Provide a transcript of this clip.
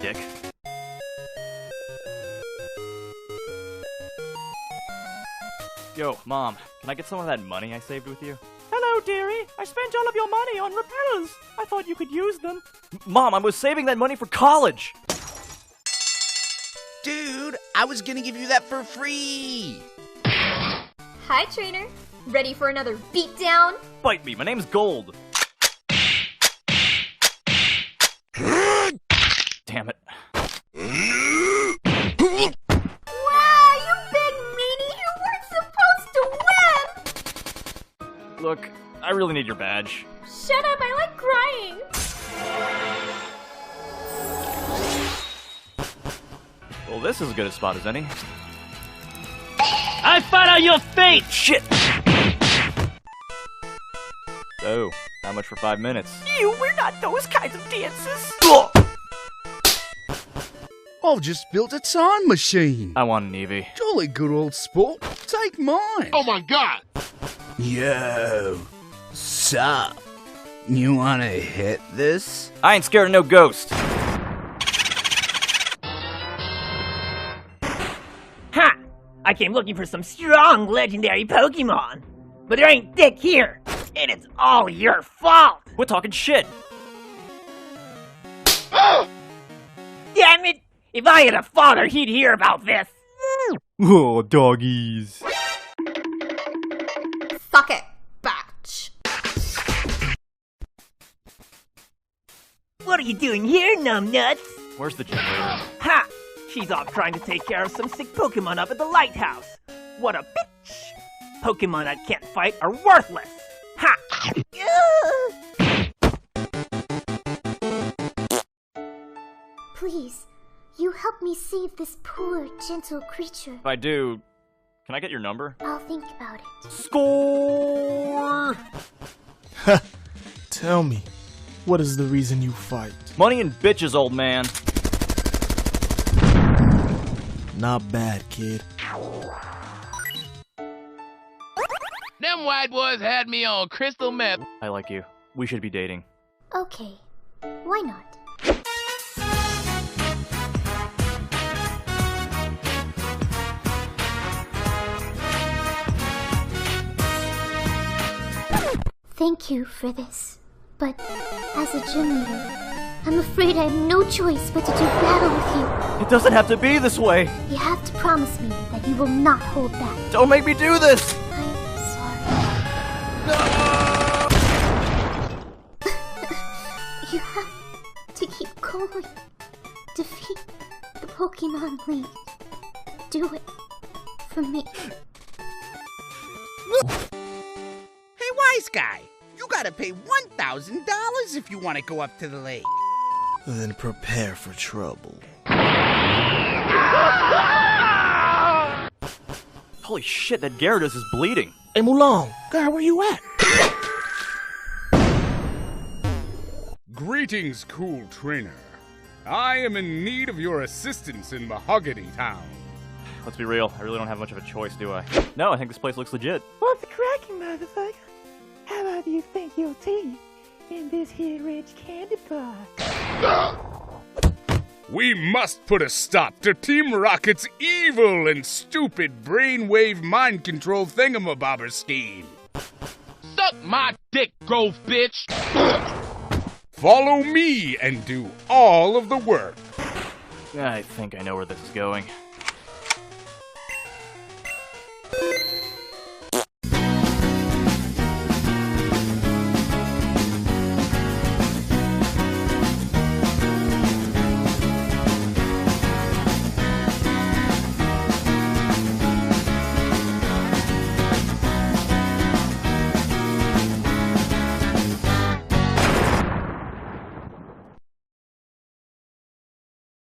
dick. Yo, Mom, can I get some of that money I saved with you? Hello, dearie. I spent all of your money on repels. I thought you could use them. Mom, I was saving that money for college! Dude, I was gonna give you that for free! Hi, trainer. Ready for another beatdown? Bite me, my name's Gold. Damn it. Wow, you big meanie! You weren't supposed to win! Look, I really need your badge. Shut up, I like crying. Well, this is as good a spot as any. I follow your fate! Shit! So, how much for 5 minutes? We're not those kinds of dances. I've just built a time machine. I want an Eevee. Jolly good old sport. Take mine. Oh my god! Yo, sup? You wanna hit this? I ain't scared of no ghost. Ha! I came looking for some strong legendary Pokemon. But there ain't dick here. And it's all your fault. Quit talking shit. Damn it! If I had a father, he'd hear about this. Oh, doggies. Suck it, batch. What are you doing here, numbnuts? Where's the generator? Ha! She's off trying to take care of some sick Pokemon up at the lighthouse. What a bitch! Pokemon that can't fight are worthless. Ha! Please, you help me save this poor, gentle creature. If I do, can I get your number? I'll think about it. Score! Tell me, what is the reason you fight? Money and bitches, old man. Not bad, kid. Them white boys had me on crystal meth. I like you. We should be dating. Okay, why not? Thank you for this, but as a gym leader, I'm afraid I have no choice but to do battle with you. It doesn't have to be this way. You have to promise me that you will not hold back. Don't make me do this. I'm sorry. You have to keep going. Defeat the Pokemon League. Do it for me. Hey, wise guy, you gotta pay $1,000 if you wanna go up to the lake. Then prepare for trouble. Holy shit, that Gyarados is bleeding. Hey, Mulan, girl, where you at? Greetings, cool trainer. I am in need of your assistance in Mahogany Town. Let's be real, I really don't have much of a choice, do I? No, I think this place looks legit. What's cracking, motherfucker? How about you think your teeth in this here rich candy bar? We must put a stop to Team Rocket's evil and stupid brainwave mind control thingamabobber scheme. Suck my dick, growth bitch! Follow me and do all of the work. I think I know where this is going.